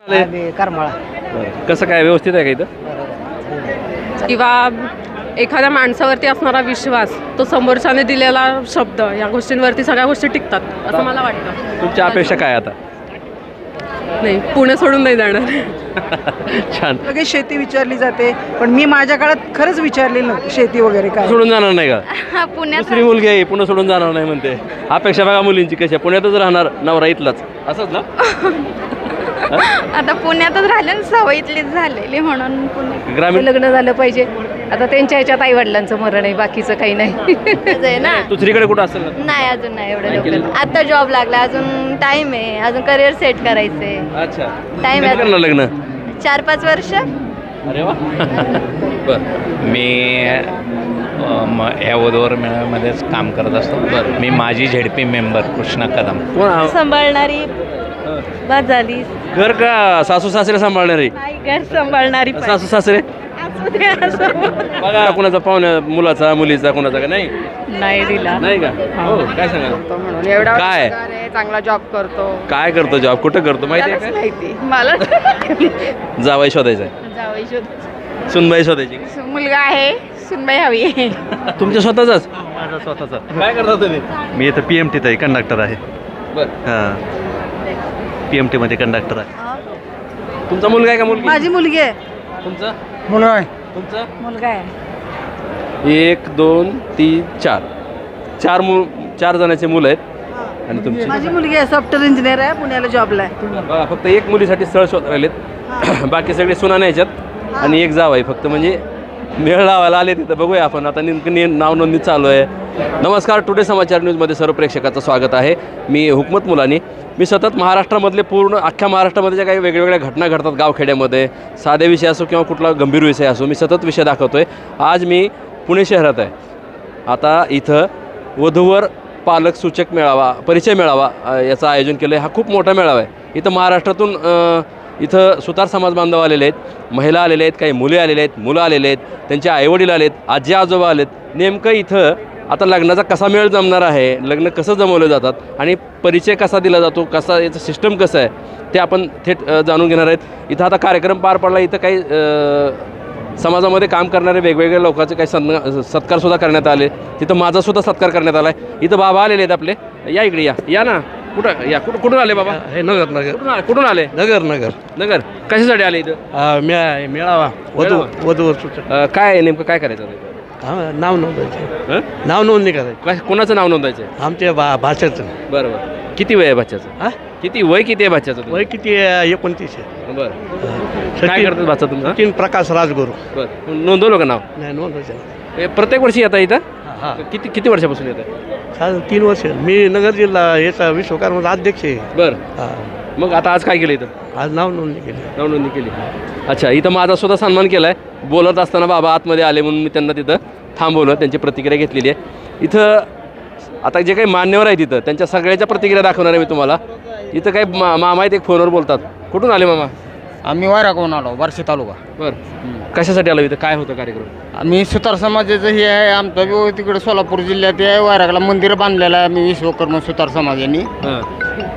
करमाळा. कसं काय व्यवस्थित आहे का इथं? किंवा एखाद्या माणसावरती असणारा विश्वास, तो समोरच्याने दिलेला शब्द, या गोष्टींवरती सगळ्या गोष्टी टिकतात असं मला वाटतं. तुमच्या अपेक्षा काय आता? नाही, पुणे सोडून नाही जाणार. छान. सगळी शेती विचारली जाते, पण मी माझ्या काळात खरंच विचारलेलं नव्हतं शेती वगैरे काय. सोडून जाणार नाही का? पुण्यात दुसरी मुलगी आहे, पुन्हा सोडून जाणार नाही म्हणते. अपेक्षा बघा मुलींची कशी आहे, पुण्यातच राहणार, नवरा इथलाच, असंच ना? आता पुण्यातच राहिले, सवय इथलीच झालेली म्हणून पुणे ग्रामीण लग्न झालं पाहिजे. आता त्यांच्या ह्याच्यात आई वडिलांचं मरण आहे, बाकीचं काही नाही. आहे ना. दुसरीकडे कुठं असेल ना? नाही, अजून नाही एवढं नाही केलं? लवकर. आता जॉब लागला, अजून टाइम आहे, अजून करिअर सेट करायचंय. अच्छा. Time कधी आहे. करणार लग्न? 4-5 वर्ष. अरे वा. बरं. मी ह्या वधूवर मेळाव्यामध्येच काम करत असतो. मी माझी झेडपी मेंबर कृष्णा कदम. कोण? सांभाळणारी बाद झाली, घर का सासू सासरे सांभाळणारे? नाही घर सांभाळणारी सासू सासरे बघा, कुणाचा पाहुण्या, मुलाचा, मुलीचा, कुणाचा का नाही? नाही दिला. नाही का? हो, काय सांगा? म्हणून एवढा काय? चांगला जॉब करतो. काय करतो जॉब, कुठं करतो माहिती आहे का? माहिती मला जावाई शोधायचा आहे, सुनबाई शोधायची. मुलगा आहे, सुनबाई हवी आहे. तुमच्या स्वतःचाच? माझा स्वतःचा. काय करता तुम्ही? मी इथं PMTत आहे, कंडक्टर आहे. बरं. हां, PMT मध्ये कंडक्टर आहे. तुमचा मुलगा आहे का मुलगी? माझी मुलगी आहे. तुमचा मुलगा आहे. तुमचा? मुलगा आहे. 1 2 3 4 4 जणांचे मुलं आहेत. आणि तुमची? माझी मुलगी आहे, सॉफ्टवेअर इंजिनियर आहे, पुण्याला जॉबला आहे. बघा, फक्त एक मुलीसाठी स्थळ शोध राहिलेत. बाकी सगळे सुना न्यायच्यात आणि एक जाव आहे फक्त, म्हणजे मेळ लावायला आले तिथं. बघूया आपण आता, नेमकं नाव नोंदणी चालू आहे. नमस्कार, टुडे समाचार न्यूजमध्ये सर्व प्रेक्षकाचं स्वागत आहे. मी हुकमत मुलानी. मी सतत महाराष्ट्रामधले, पूर्ण अख्ख्या महाराष्ट्रामध्ये ज्या काही वेगवेगळ्या घटना घडतात गावखेड्यामध्ये, साधे विषय असो किंवा कुठला गंभीर विषय असो, मी सतत विषय दाखवतो आहे. आज मी पुणे शहरात आहे. आता इथं वधूवर पालक सूचक मेळावा, परिचय मेळावा याचं आयोजन केलं आहे. हा खूप मोठा मेळावा आहे. इथं महाराष्ट्रातून इथं सुतार समाज बांधव आलेले आहेत, महिला आलेले आहेत, काही मुले आलेले आहेत, मुलं आलेले आहेत, त्यांचे आईवडील आलेत, आजी आजोबा आलेत. नेमकं इथं आता लग्नाचा कसा मेळ जमणार आहे, लग्न कसं जमवलं जातात आणि परिचय कसा दिला जातो, कसा याचं सिस्टम कसं आहे, ते आपण थेट जाणून घेणार आहेत. इथं आता कार्यक्रम पार पडला. इथं काही समाजामध्ये काम करणारे वेगवेगळ्या लोकांचे काही सत्कारसुद्धा करण्यात आले. तिथं माझासुद्धा सत्कार करण्यात आला आहे. इथं बाबा आलेले आहेत आपले. या इकडे, या ना. कुठं या, कुठून आले बाबा? हे नगर कुठून आले? नगर नगर. कशासाठी आले इथं? मेळावा वधूवर सूचक. काय नेमकं काय करायचं आहे? नाव नोंदवायचे, नाव नोंदणी करायची. कोणाचं नाव नोंदायचं आहे? आमच्या भाषेचं. बरं बरं. किती वय आहे बच्च्याचं? हा, किती वय किती आहे बच्च्याचं? वय किती आहे? 29 आहे. बरं. काय करतात बच्चा तुमचा? सचिन प्रकाश राजगुरू. बरं. नोंदवलं का नाव? नाही नोंदवायचं. हे प्रत्येक वर्षी येतं इथं? हां, किती वर्षापासून येतं? साधारण 3 वर्ष. मी नगर जिल्हा याचा विश्वकर्माचा अध्यक्ष आहे. बरं. हां, मग आता आज काय केलं इथं? आज नाव नोंदणी केली. नाव नोंदणी केली. अच्छा, इथं माझा सुद्धा सन्मान केला आहे. बोलत असताना बाबा आतमध्ये आले म्हणून मी त्यांना तिथं थांबवलं, त्यांची प्रतिक्रिया घेतलेली आहे. इथं आता जे काही मान्यवर आहेत तिथं, त्यांच्या सगळ्याच्या प्रतिक्रिया दाखवणार आहे मी तुम्हाला. इथं काही मामा आहेत, एक फोनवर बोलतात. कुठून आले मामा? आम्ही वाराकडून आलो, बार्शी तालुका. बरं. कशासाठी आलो इथं? काय होतं कार्यक्रम? आम्ही सुतार समाजाचं हे आहे, आमचा व्यू तिकडे सोलापूर जिल्ह्यात आहे. वाराकडला मंदिर बांधलेलं आहे आम्ही विश्वकर्मा सुतार समाजाने.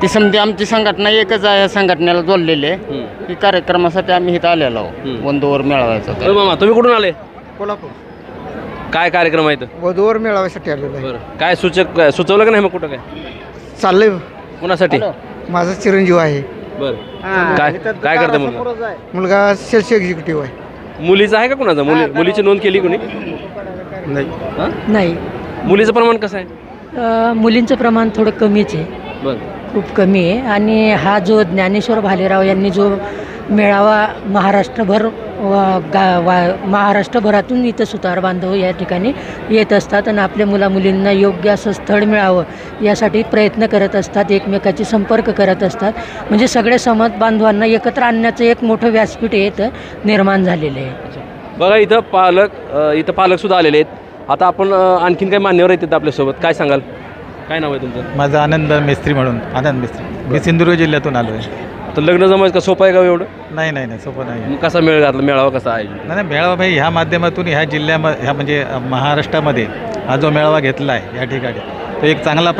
ती समधी आमची संघटना एकच आहे, या संघटनेला जोडलेली आहे. ही कार्यक्रमासाठी आम्ही इथं आलेलो आहोत, वधूवर मेळाव्याचा. मामा तुम्ही कुठून आले? कोल्हापूर. काय कार्यक्रम आहे इथं? वधूवर मेळाव्यासाठी आलेलो आहे. बरं. काय सुचवलं का नाही मग कुठं काय? चाललंय. कुणासाठी? माझा चिरंजीव आहे. बरं. काय करते मुलगा? मुलगा सेल्स एक्झिक्युटिव्ह आहे. मुलीचं आहे का कुणाचा? मुलीची नोंद केली कोणी? नाही. मुलीचं प्रमाण कसं आहे? मुलींचं प्रमाण थोडं कमीच आहे, बरं. खूप कमी आहे. आणि हा जो ज्ञानेश्वर भालेराव यांनी जो मेळावा महाराष्ट्रभर महाराष्ट्रभरातून इथं सुतार बांधव या ठिकाणी येत असतात आणि आपल्या मुलामुलींना योग्य असं स्थळ मिळावं यासाठी प्रयत्न करत असतात, एकमेकाची संपर्क करत असतात. म्हणजे सगळे समाज बांधवांना एकत्र आणण्याचं एक मोठं व्यासपीठ इथं निर्माण झालेलं आहे. बघा, इथं पालकसुद्धा आलेले आहेत. आता आपण आणखीन काही मान्यवर आहेत तिथं आपल्यासोबत. काय सांगाल? काय नाव आहे तुमचं? माझं आनंद मेस्त्री म्हणून. आनंद मेस्त्री. मी सिंधुदुर्ग जिल्ह्यातून आलो आहे. तर लग्न जमायचं का सोपं आहे का एवढं? नाही सोपं नाही. मग कसा मेळावा कसा आहे? नाही मेळावा भाई ह्या माध्यमातून ह्या जिल्ह्यामध्ये, ह्या म्हणजे महाराष्ट्रामध्ये हा जो मेळावा घेतला आहे या ठिकाणी, तो एक चांगला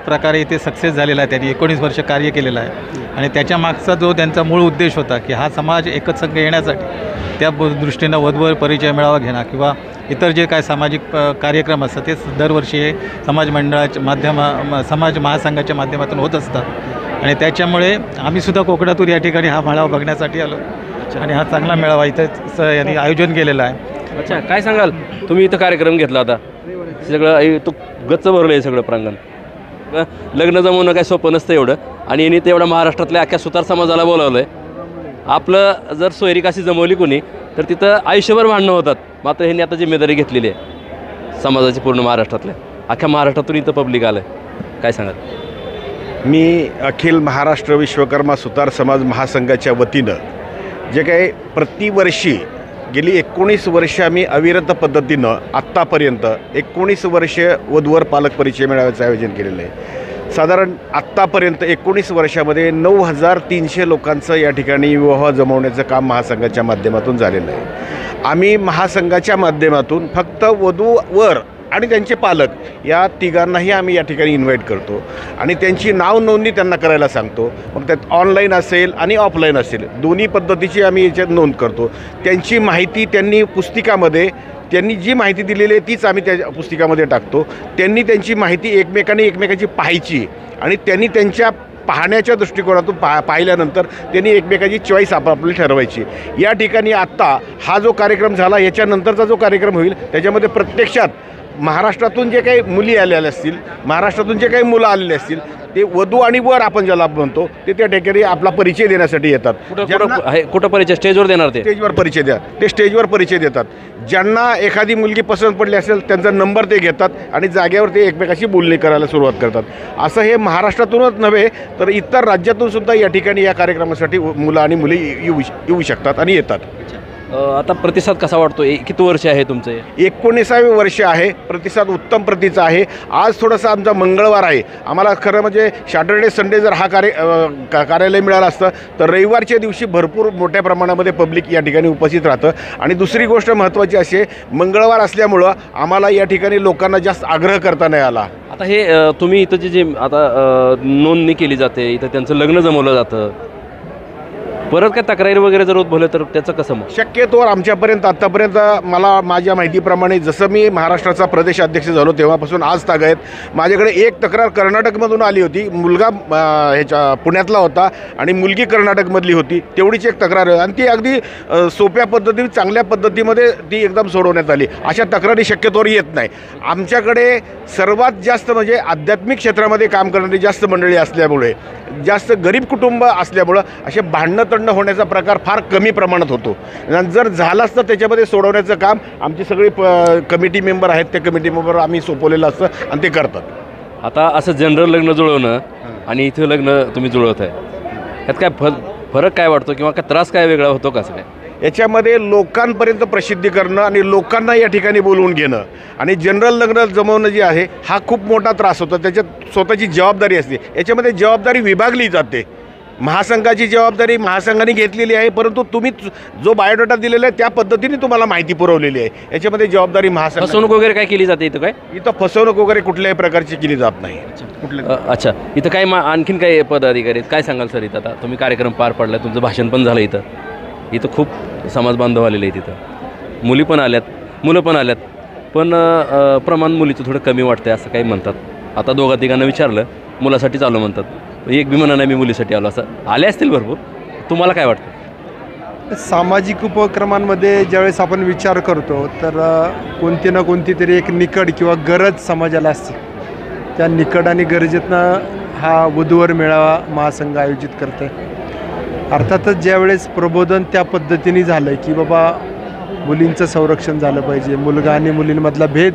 प्रकारे इथे सक्सेस झालेला आहे. त्यांनी 19 वर्ष कार्य केलेलं आहे आणि त्याच्या मागचा जो त्यांचा मूळ उद्देश होता की हा समाज एकच संघ येण्यासाठी त्या दृष्टीनं वधूवर परिचय मेळावा घेणं किंवा इतर जे काय सामाजिक कार्यक्रम असतात ते दरवर्षी हे समाज मंडळाच्या समाज महासंघाच्या माध्यमातून होत असतात आणि त्याच्यामुळे आम्हीसुद्धा कोकणातून या ठिकाणी हा मेळावा बघण्यासाठी आलो आणि हा चांगला मेळावा इथं यांनी आयोजन केलेलं आहे. अच्छा, काय सांगाल तुम्ही इथं कार्यक्रम घेतला होता, सगळं तो गच्च भरलं आहे सगळं प्रांगण. लग्न जमवणं काय सोपं नसतं एवढं आणि यांनी तेवढं महाराष्ट्रातल्या अख्ख्या सुतार समाजाला बोलावलं आहे. आपलं जर सोयरीक अशी जमवली कोणी तर तिथं आयुष्यभर भांडणं होतात. मात्र ह्यांनी आता जिम्मेदारी घेतलेली आहे समाजाची पूर्ण महाराष्ट्रातल्या, अख्ख्या महाराष्ट्रातून इथं पब्लिक आलं आहे. काय सांगाल? मी अखिल महाराष्ट्र विश्वकर्मा सुतार समाज महासंघाच्या वतीनं जे काही प्रतिवर्षी गेली 19 वर्ष आम्ही अविरत पद्धतीनं आत्तापर्यंत 19 वर्ष वधूवर पालक परिचय मेळाव्याचं आयोजन केलेलं आहे. साधारण आत्तापर्यंत 19 वर्षामध्ये 9,300 लोकांचं या ठिकाणी विवाह जमवण्याचं काम महासंघाच्या माध्यमातून झालेलं आहे. आम्ही महासंघाच्या माध्यमातून फक्त वधूवर आणि त्यांचे पालक या तिघांनाही आम्ही या ठिकाणी इन्व्हाइट करतो आणि त्यांची नाव नोंदणी त्यांना करायला सांगतो. मग त्यात ऑनलाईन असेल आणि ऑफलाईन असेल दोन्ही पद्धतीची आम्ही याच्यात नोंद करतो. त्यांची माहिती त्यांनी पुस्तिकामध्ये त्यांनी जी माहिती दिलेली आहे तीच आम्ही त्या पुस्तिकामध्ये टाकतो. त्यांनी त्यांची माहिती एकमेकांची पाहायची आणि त्यांनी त्यांच्या पाहण्याच्या दृष्टिकोनातून पाहिल्यानंतर त्यांनी एकमेकाची चॉईस आपापली ठरवायची. या ठिकाणी आत्ता हा जो कार्यक्रम झाला याच्यानंतरचा जो कार्यक्रम होईल त्याच्यामध्ये प्रत्यक्षात महाराष्ट्रातून जे काही मुली आलेल्या असतील, महाराष्ट्रातून जे काही मुलं आलेले असतील ते वधू आणि वर आपण ज्याला म्हणतो ते त्या ठिकाणी आपला परिचय देण्यासाठी येतात. कुठं परिचय? स्टेजवर देणार? ते स्टेजवर परिचय द्या, ते स्टेजवर परिचय देतात. ज्यांना एखादी मुलगी पसंत पडली असेल त्यांचा नंबर ते घेतात आणि जागेवर ते एकमेकाशी बोलणी करायला सुरुवात करतात. असं हे महाराष्ट्रातूनच नव्हे तर इतर राज्यातून सुद्धा या ठिकाणी या कार्यक्रमासाठी मुलं आणि मुली येऊ शकतात आणि येतात. आता प्रतिसाद कसा वाटतो? किती वर्ष आहे तुमचं? 19वे वर्ष आहे. प्रतिसाद उत्तम प्रतीचा आहे. आज थोडंसं आमचा मंगळवार आहे. आम्हाला खरं म्हणजे सॅटर्डे संडे जर हा कार्यालय मिळालं असतं तर रविवारच्या दिवशी भरपूर मोठ्या प्रमाणामध्ये पब्लिक या ठिकाणी उपस्थित राहतं. आणि दुसरी गोष्ट महत्त्वाची अशी आहे, मंगळवार असल्यामुळं आम्हाला या ठिकाणी लोकांना जास्त आग्रह करता नाही आला. आता हे तुम्ही इथं जे आता नोंदणी केली जाते, इथं त्यांचं लग्न जमवलं जातं, परत काय तक्रारी वगैरे जर उद्भवलं तर त्याचं कसं? मग शक्यतोवर आमच्यापर्यंत आत्तापर्यंत मला माझ्या माहितीप्रमाणे जसं मी महाराष्ट्राचा प्रदेश अध्यक्ष झालो तेव्हापासून आज तागायत माझ्याकडे एक तक्रार कर्नाटकमधून आली होती. मुलगा ह्याच्या पुण्यातला होता आणि मुलगी कर्नाटकमधली होती. तेवढीच एक तक्रार आहे आणि ती अगदी सोप्या पद्धतीने चांगल्या पद्धतीमध्ये ती एकदम सोडवण्यात आली. अशा तक्रारी शक्यतोवर येत नाही. आमच्याकडे सर्वात जास्त म्हणजे आध्यात्मिक क्षेत्रामध्ये काम करणारी जास्त मंडळी असल्यामुळे, जास्त गरीब कुटुंब असल्यामुळं असे भांडणं होण्याचा प्रकार फार कमी प्रमाणात होतो. जर झालाच तर त्याच्यामध्ये सोडवण्याचं काम आमची सगळी कमिटी मेंबर आहेत त्या कमिटी मेंबर आम्ही सोपवलेलं असतं आणि ते करतात. आता असं जनरल लग्न जुळवणं आणि इथं लग्न तुम्ही जुळवत आहे, यात काय फरक काय वाटतो किंवा काय त्रास काय वेगळा होतो कसं काय? याच्यामध्ये लोकांपर्यंत प्रसिद्धी करणं आणि लोकांना या ठिकाणी बोलवून घेणं आणि जनरल लग्न जमवणं जे आहे हा खूप मोठा त्रास होतो. त्याच्यात स्वतःची जबाबदारी असते. याच्यामध्ये जबाबदारी विभागली जाते. महासंघाची जबाबदारी महासंघाने घेतलेली आहे, परंतु तुम्ही जो बायोडाटा दिलेला आहे त्या पद्धतीने तुम्हाला माहिती पुरवलेली आहे. याच्यामध्ये जबाबदारी महासंघ. फसवणूक वगैरे काय केली जाते इथं? काय इथं फसवणूक वगैरे कुठल्याही प्रकारची केली जात नाही. अच्छा, इथं काय आणखीन काय पदाधिकारी काय सांगाल सर? इथं आता तुम्ही कार्यक्रम पार पाडला, तुमचं भाषण पण झालं इथं खूप समाज बांधव आलेले आहेत. तिथं मुली पण आल्यात, मुलं पण आल्यात, पण प्रमाण मुलीचं थोडं कमी वाटतंय असं काही म्हणतात. आता दोघा तिघांना विचारलं मुलासाठीच आलो म्हणतात, एक बी म्हणा नाही मी मुलीसाठी आलो. असं आले असतील भरपूर. तुम्हाला काय वाटतं? सामाजिक उपक्रमांमध्ये ज्यावेळेस आपण विचार करतो तर कोणती ना कोणती तरी एक निकड किंवा गरज समाजाला असते. त्या निकड आणि गरजेतनं हा वधूवर मेळावा महासंघ आयोजित करते. अर्थातच ज्यावेळेस प्रबोधन त्या पद्धतीने झालं की बाबा मुलींचं संरक्षण झालं पाहिजे, मुलगा आणि मुलींमधला भेद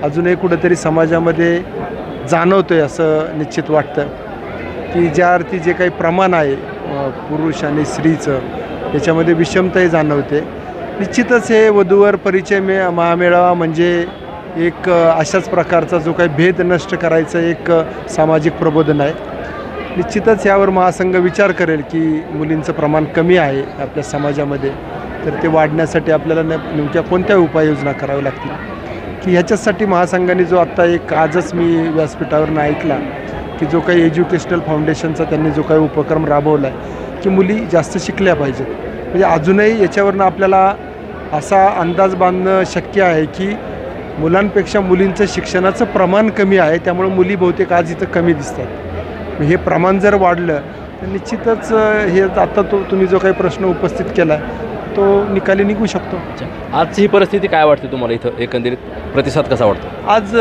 अजूनही कुठंतरी समाजामध्ये जाणवतो आहे असं निश्चित वाटतं की ज्या अर्थी जे काही प्रमाण आहे पुरुष आणि स्त्रीचं याच्यामध्ये विषमताही जाणवते. निश्चितच हे वधूवर परिचय महामेळावा म्हणजे एक अशाच प्रकारचा जो काही भेद नष्ट करायचं एक सामाजिक प्रबोधन आहे. निश्चितच यावर महासंघ विचार करेल की मुलींचं प्रमाण कमी आहे आपल्या समाजामध्ये, तर ते वाढण्यासाठी आपल्याला नेमक्या कोणत्या उपाययोजना कराव्या लागतील. की ह्याच्यासाठी महासंघाने जो आत्ता एक आजच मी व्यासपीठावरून ऐकला की जो काही एज्युकेशनल फाउंडेशनचा त्यांनी जो काही उपक्रम राबवला आहे की मुली जास्त शिकल्या पाहिजेत. म्हणजे अजूनही याच्यावरनं आपल्याला असा अंदाज बांधणं शक्य आहे की मुलांपेक्षा मुलींचं शिक्षणाचं प्रमाण कमी आहे, त्यामुळे मुली बहुतेक आज इथं कमी दिसतात. हे प्रमाण जर वाढलं तर निश्चितच हे आता तुम्ही जो काही प्रश्न उपस्थित केला तो निकाली निघू शकतो. आजची ही परिस्थिती काय वाटते तुम्हाला इथं एकंदरीत प्रतिसाद कसा वाटतो? आज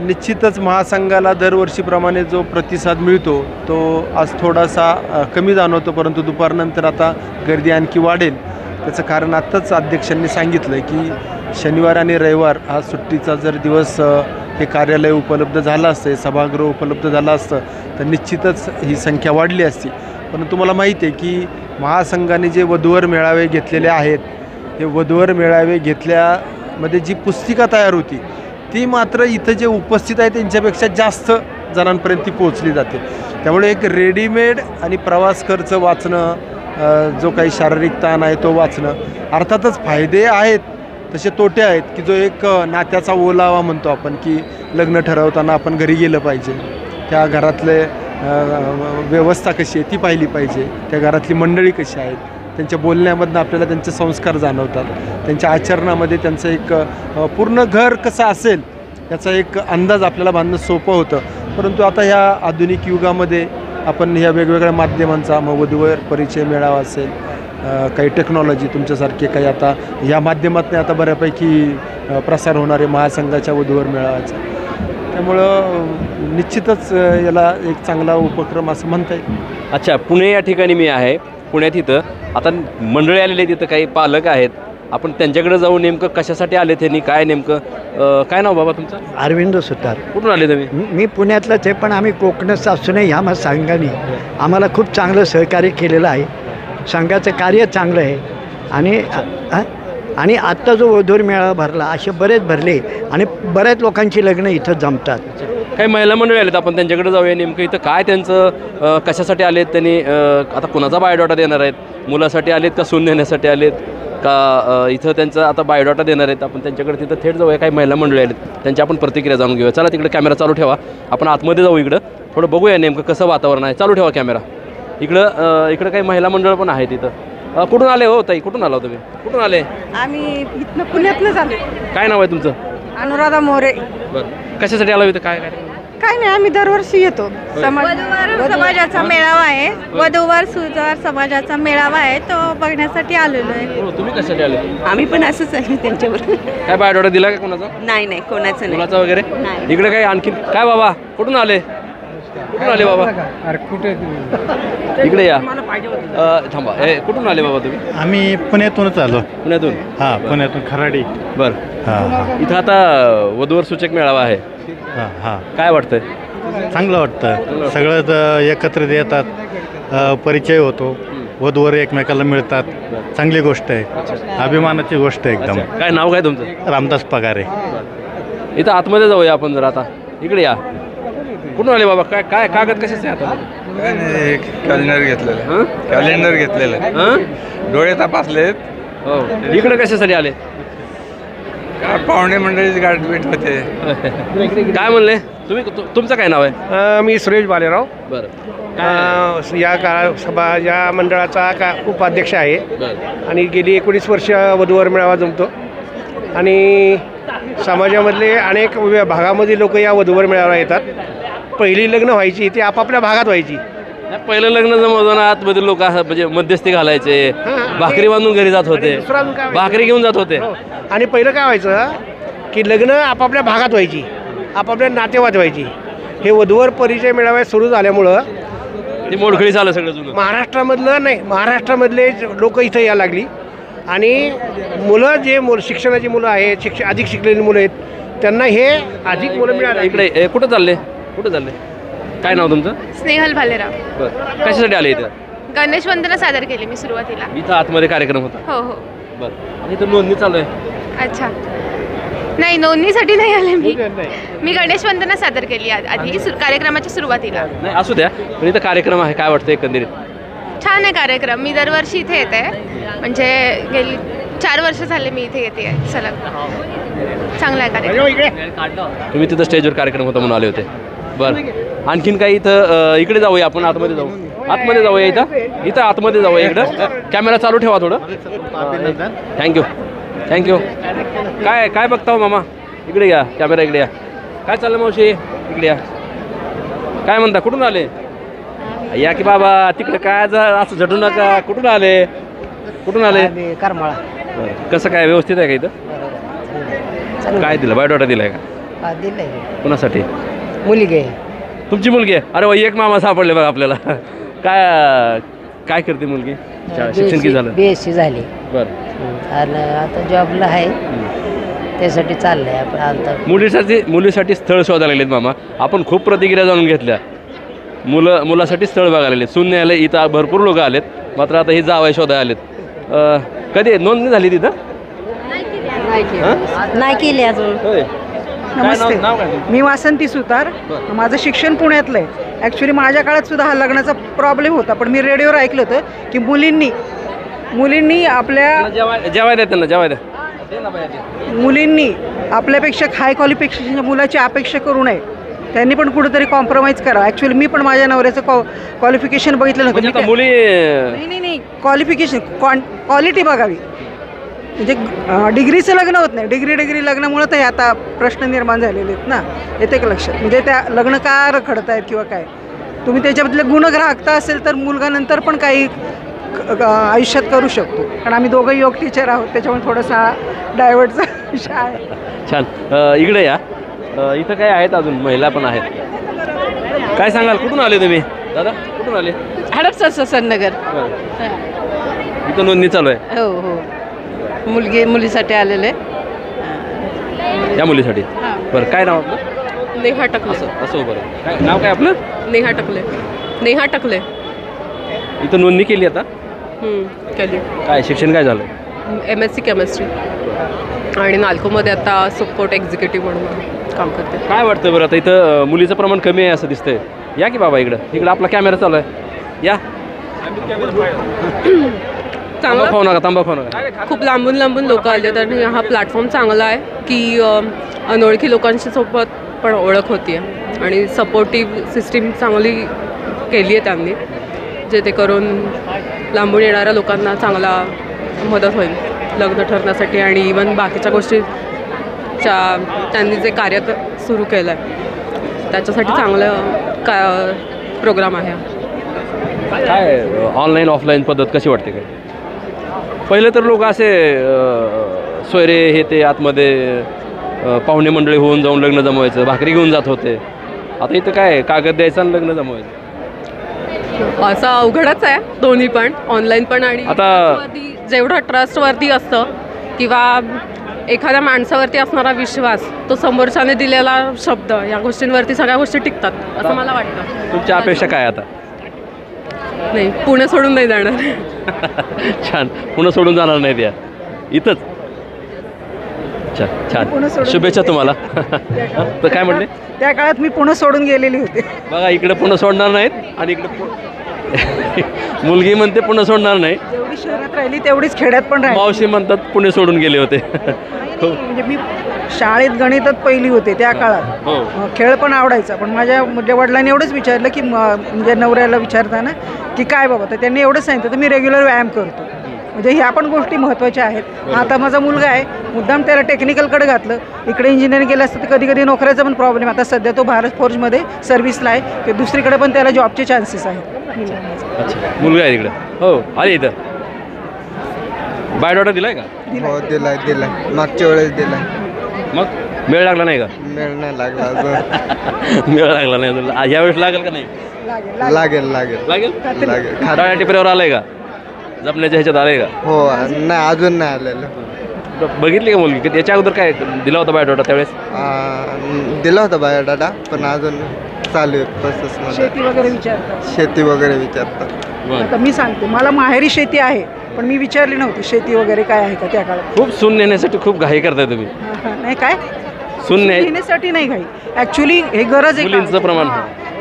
निश्चितच महासंघाला दरवर्षीप्रमाणे जो प्रतिसाद मिळतो तो आज थोडासा कमी जाणवतो, परंतु दुपारनंतर आता गर्दी आणखी वाढेल. त्याचं कारण आत्ताच अध्यक्षांनी सांगितलं की शनिवार आणि रविवार हा सुट्टीचा जर दिवस हे कार्यालय उपलब्ध झालं असतं, सभागृह उपलब्ध झालं असतं तर निश्चितच ही संख्या वाढली असती. परंतु मला माहिती आहे की महासंघाने जे वधूवर मेळावे घेतलेले आहेत हे वधूवर मेळावे घेतल्यामध्ये जी पुस्तिका तयार होती ती मात्र इथं जे उपस्थित आहे त्यांच्यापेक्षा जास्त जणांपर्यंत ती पोहोचली जाते. त्यामुळे एक रेडीमेड आणि प्रवास खर्च वाचणं, जो काही शारीरिक ताण आहे तो वाचणं, अर्थातच फायदे आहेत तसे तोटे आहेत की जो एक नात्याचा ओलावा म्हणतो आपण की लग्न ठरवताना आपण घरी गेलं पाहिजे, त्या घरातले व्यवस्था कशी आहे ती पाहिली पाहिजे, त्या घरातली मंडळी कशी आहेत, त्यांच्या बोलण्यामधनं आपल्याला त्यांचे संस्कार जाणवतात, त्यांच्या आचरणामध्ये त्यांचं एक पूर्ण घर कसं असेल याचा एक अंदाज आपल्याला बांधणं सोपं होतं. परंतु आता ह्या आधुनिक युगामध्ये आपण ह्या वेगवेगळ्या माध्यमांचा मग वधूवर परिचय मेळावा असेल, काही टेक्नॉलॉजी तुमच्यासारखे काही आता या माध्यमातून आता बऱ्यापैकी प्रसार होणारे महासंघाच्या वधूवर मेळाव्याचा, त्यामुळं निश्चितच याला एक चांगला उपक्रम असं म्हणता येईल. अच्छा, पुणे या ठिकाणी मी आहे. पुण्यात इथं आता मंडळी आलेले तिथं काही पालक आहेत, आपण त्यांच्याकडे जाऊ नेमकं कशासाठी आले त्यांनी, काय नेमकं काय नाव बाबा तुमचं? अरविंद सुतार. कुठून आले तुम्ही? मी पुण्यातलंच आहे, पण आम्ही कोकणच असूनही ह्या संघाने आम्हाला खूप चांगलं सहकार्य केलेलं आहे. संघाचं कार्य चांगलं आहे आणि आत्ता जो वधूवर मेळावा भरला असे बरेच भरले आणि बऱ्याच लोकांची लग्न इथं जमतात. काही महिला मंडळी आलेत, आपण त्यांच्याकडे जाऊया. नेमकं इथं काय त्यांचं कशासाठी आलेत त्यांनी, आता कुणाचा बायोडाटा देणार आहेत, मुलासाठी आलेत का सून देण्यासाठी आलेत का इथं त्यांचा आता बायोडाटा देणार आहेत, आपण त्यांच्याकडे तिथं थेट जाऊया. काही महिला मंडळी आलेत त्यांची आपण प्रतिक्रिया जाणून घेऊया. चला तिकडे कॅमेरा चालू ठेवा, आपण आतमध्ये जाऊ, इकडं थोडं बघूया नेमकं कसं वातावरण आहे. चालू ठेवा कॅमेरा. इकडं काही महिला मंडळ पण आहेत इथं. कुठून आले हो ताई, कुठून आला तुम्ही, कुठून आले? आम्ही इथनं पुण्यातनं आलो. काय नाव आहे तुमचं? अनुराधा मोरे. बरं, कशासाठी आलो इथं? काय काय नाही, आम्ही दरवर्षी येतो. वधूवर समाजाचा मेळावा आहे, वधूवर सुतार समाजाचा मेळावा आहे, तो बघण्यासाठी आलेलो आहे. तुम्ही कशासाठी आले? आम्ही पण असंच आहे त्यांच्यावर. काय बायोडाटा दिला का कोणाचा? नाही कोणाचं नाही. मुलाचा वगैरे? इकडे काय आणखी काय बाबा, कुठून आले? कुठून आले बाबा? इकडे या. थांबा, कुठून आले बाबा तुम्ही? आम्ही पुण्यातूनच आलो. पुण्यातून? हां, पुण्यातून खराडी. बरं. हां, इथं आता वधूवर सूचक मेळावा आहे. हां हां. काय वाटतंय? चांगलं वाटतं. सगळंच एकत्र येतात, परिचय होतो, वधूवर एकमेकाला मिळतात. चांगली गोष्ट आहे, अभिमानाची गोष्ट आहे एकदम. काय नाव काय तुमचं? रामदास पगारे. इथं आतमध्ये जाऊया आपण जर. आता इकडे या. कुठून आले बाबा? काय काय कागद कशाचे आता? कॅलेंडर घेतलेलं. कॅलेंडर घेतलेलं. डोळे तपासलेत. हो. इकडे कशासाठी आले? पाहुणे मंडळीची गाठ भेट होते. काय म्हणले तुम्ही? तुमचं काय नाव आहे? मी सुरेश बालेराव. बरं. या सभा या मंडळाचा उपाध्यक्ष आहे आणि गेली 19 वर्ष वधूवर मेळावा जमतो आणि समाजामधले अनेक भागामध्ये लोक या वधूवर मेळावा येतात. पहिली लग्न व्हायची ती आपापल्या भागात व्हायची. पहिलं लग्न जमवताना आतमध्ये लोक म्हणजे मध्यस्थी घालायचे, भाकरी बांधून घरी जात होते, भाकरी घेऊन जात होते. आणि पहिलं काय व्हायचं की लग्न आपापल्या भागात व्हायची, आपापल्या नातेवाईक व्हायची. हे वधूवर परिचय मेळावे सुरू झाल्यामुळं ती मोडखळी झालं सगळं जुनं. महाराष्ट्रामधले लोक इथं यायला लागली आणि मुलं जे शिक्षणाची मुलं आहेत, अधिक शिकलेली मुलं आहेत, त्यांना हे अधिक मुलं मिळाली. इकडे कुठं चालले? काय नाव तुमचं? स्नेहल भालेराव. बरं. कशासाठी आले इथं? गणेश वंदना सादर केली मी सुरुवातीला. इथं आतमध्ये कार्यक्रम होता? हो. बरं. आणि इथं नोंदणी चालू आहे? अच्छा, नाही नोंदणीसाठी नाही आले मी गणेश वंदना सादर केली आधी कार्यक्रमाच्या सुरुवातीला. नाही असू द्या, पण इथं कार्यक्रम आहे, काय वाटतं एकंदरीत? छान आहे कार्यक्रम. मी दरवर्षी इथे येते, म्हणजे गेली 4 वर्ष झाले मी इथे येते आहे सलग. चांगला आहे कार्यक्रम. तुम्ही तिथं स्टेजवर कार्यक्रम होता म्हणून आले होते. बरं, आणखीन काही इथं इकडे जाऊया आपण, आतमध्ये जाऊ. आतमध्ये जाऊया, इथं आतमध्ये जाऊया. इकडं कॅमेरा चालू ठेवा थोडं. थँक्यू. काय बघता हो मामा? इकडे या, कॅमेरा इकडे या. काय चाललं मावशी? इकडे या. काय म्हणता, कुठून आले? या की बाबा, तिकडे काय असं झटू नका. कुठून आले? करमाळा. कसं काय, व्यवस्थित आहे का इथं? काय दिलं, बायोडाटा दिलाय का? दिलंय. कुणासाठी? मुलगी तुमची मुलगी आहे? अरे वा, एक मामा सापडले बघा आपल्याला. काय करते मुलगी? शिक्षण किती झालं? BSc झाली. बरं. आणि आता जॉबला आहे, त्यासाठी चाललंय आपण. आता मुलीसाठी स्थळ शोधायला लागलेत मामा. आपण खूप प्रतिक्रिया जाणून घेतल्या. मुलासाठी स्थळ बघायला लागले. शून्य आले, इथं भरपूर लोक आलेत. मात्र आता हे जावई शोधायला आलेत. कधी नोंदणी झाली तिथं? नाही केली अजून. नमस्ते, मी वासंती सुतार. माझं शिक्षण पुण्यातलं आहे. ॲक्च्युली माझ्या काळात सुद्धा हा लग्नाचा प्रॉब्लेम होता, पण मी रेडिओवर ऐकलं होतं की मुलींनी आपल्यापेक्षा हाय क्वालिफिकेशनच्या मुलाची अपेक्षा करू नये. त्यांनी पण कुठेतरी कॉम्प्रोमाइज करावं. ॲक्च्युली मी पण माझ्या नवऱ्याचं क्वालिफिकेशन बघितलं नव्हतं. नाही, क्वालिफिकेशन क्वालिटी बघावी. म्हणजे डिग्रीचं लग्न होत नाही. डिग्री लग्नामुळं तर हे आता प्रश्न निर्माण झालेले आहेत ना, येते का लक्षात? म्हणजे त्या लग्न का रखडत आहेत किंवा काय, तुम्ही त्याच्याबद्दल गुणग्राहकता असेल तर मुलगा नंतर पण काही आयुष्यात करू शकतो. कारण आम्ही दोघंही योग टीचर आहोत, त्याच्यामुळे थोडासा डायव्हर्टचा विषय आहे. छान. इकडे या. इथं काय आहेत, अजून महिला पण आहेत. काय सांगाल, कुठून आले तुम्ही दादा? कुठून आले? हडपसर सननगर. इथं नोंदणी चालू आहे? हो. मुलीसाठी आलेले. या मुलीसाठी? बरं, काय नाव आपलं? नेहा टकले. असं बरं. काय नाव, काय आपलं? नेहा टकले. इथं नोंदणी केली आता? केली. काय शिक्षण काय झालं? MSc chemistry. आणि नाल्कोमध्ये आता सपोर्ट एक्झिक्युटिव्ह म्हणून काम करते. काय वाटतं बरं, आता इथं मुलीचं प्रमाण कमी आहे असं दिसतंय. या की बाबा इकडं आपला कॅमेरा चालू आहे. या. तांबा खाऊ नका. खूप लांबून लोक आले, तर हा प्लॅटफॉर्म चांगला आहे की अनोळखी लोकांशी सोबत पण ओळख होती आहे. आणि सपोर्टिव्ह सिस्टीम चांगली केली आहे त्यांनी, जेणेकरून लांबून येणाऱ्या लोकांना चांगला मदत होईल लग्न ठरण्यासाठी. आणि इवन बाकीच्या गोष्टीच्या त्यांनी जे कार्य सुरू केलं आहे त्याच्यासाठी चांगलं प्रोग्राम आहे. काय ऑनलाईन ऑफलाईन पद्धत कशी वाटते? काय पहिले तर लोक असे सोयरे हे ते आतमध्ये पाहुणे मंडळी होऊन जाऊन लग्न जमवायचं, भाकरी घेऊन जात होते. आता इथं काय कागद द्यायचं आणि लग्न जमवायचं. असं अवघडच आहे दोन्ही पण, ऑनलाईन पण. आणि आता जेवढं ट्रस्टवरती असतं किंवा एखाद्या माणसावरती असणारा विश्वास, तो समोरच्याने दिलेला शब्द, या गोष्टींवरती सगळ्या गोष्टी टिकतात असं मला वाटतं. तुमच्या अपेक्षा काय आता? नाही, पुणे सोडून नाही जाणार. छान. पुणे सोडून जाणार नाही त्या, इथंच. छान. शुभेच्छा तुम्हाला. तर काय म्हटले? त्या काळात मी पुणे सोडून गेलेली होते. बघा, इकडे पुणे सोडणार नाहीत आणि इकडे मुलगी म्हणते पुणे सोडणार नाही. जेवढी शहरात राहिली तेवढीच खेड्यात पण राहिली. मावशी म्हणतात पुणे सोडून गेले होते. म्हणजे मी शाळेत गणितात पहिली होते त्या काळात. खेळ पण आवडायचा, पण माझ्या वडिलांनी एवढंच विचारलं की म्हणजे नवऱ्याला विचारताना की काय बाबा, तर त्यांनी एवढंच सांगितलं तर मी रेग्युलर व्यायाम करतो. म्हणजे ह्या पण गोष्टी महत्त्वाच्या आहेत. आता माझा मुलगा आहे, मुद्दाम त्याला टेक्निकलकडे घातलं. इकडे इंजिनिअरिंग केलं असतं तर कधी कधी नोकऱ्याचा पण प्रॉब्लेम. आता सध्या तो भारत फोर्जमध्ये सर्व्हिसला आहे, की दुसरीकडे पण त्याला जॉबचे चान्सेस आहेत. मुलगा आहे तिकडे? हो, आले इथं. बायोडाटा दिलाय का? हो, दिलाय. मागच्या वेळेस दिलाय. मग मेळ लागला नाही का? मेळ नाही लागला अजून. मेळ लागला नाही. यावेळेस लागेल का नाही? लागेल. खाटाळ्या टिपऱ्यावर आलाय का? जपण्याच्या ह्याच्यात आलंय का? हो, नाही, अजून नाही आलेलं. बघितली का मुलगी? याच्या अगोदर काय दिला होता बायोडाटा त्यावेळेस? दिला होता बायोडाटा, पण अजून चालू आहे प्रोसेसमध्ये. शेती वगैरे विचारतात. आता मी सांगते, मला माहेरी शेती आहे, पण मी विचारली नव्हती शेती वगैरे काय आहे का त्या काळात. खूप सून नेण्यासाठी खूप घाई करताय तुम्ही. नाही, काय सून नेण्यासाठी नाही घाई, ॲक्च्युली हे गरज आहे. मुलींचं प्रमाण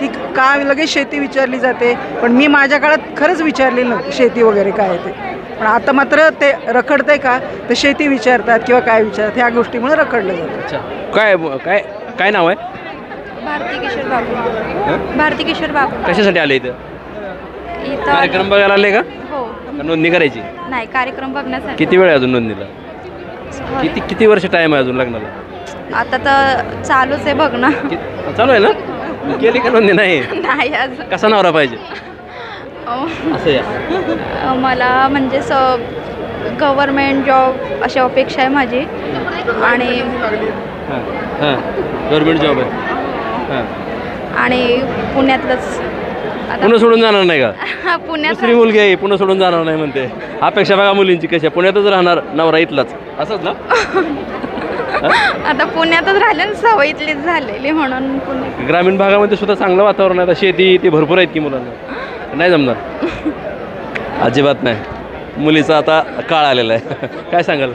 की का लगेच शेती विचारली जाते, पण मी माझ्या काळात खरंच विचारलेलं नव्हतं शेती वगैरे काय आहे ते. पण आता मात्र ते रखडतंय का, तर शेती विचारतात किंवा काय विचारतात, ह्या गोष्टीमुळे रखडलं जातं. अच्छा, काय काय काय नाव आहे? भारती किशोर बाबू. भारती किशोर बाबू. कशासाठी आले इथं? इथं कार्यक्रम बघायला आले का? हो. का नोंदणी करायची? नाही, कार्यक्रम बघण्यासाठी. किती वेळ आहे अजून नोंदणीला? किती वर्ष टाइम आहे अजून लग्नाला? आता तर चालूच आहे बघणं. चालू आहे ना? केली का नोंदणी? नाही. नाही अजून. कसा नवरा पाहिजे? मला म्हणजे गव्हर्मेंट जॉब अशी अपेक्षा आहे माझी. आणि गव्हर्मेंट जॉब आहे आणि पुण्यातलंच. पुणे सोडून जाणार नाही का? पुण्यात दुसरी मुलगी आहे, पुणे सोडून जाणार नाही म्हणते. अपेक्षा बघा मुलींची कशी आहे, पुण्यातच राहणार नवरा इथलाच, असंच ना? आता पुण्यातच राहिले ना, सवय इथलीच झालेली म्हणून पुणे. ग्रामीण भागामध्ये सुद्धा चांगलं वातावरण आहे, आता शेती ती भरपूर आहेत की मुलांना. नाही जमणार? अजिबात नाही. मुलीचा आता काळ आलेला आहे. काय सांगाल?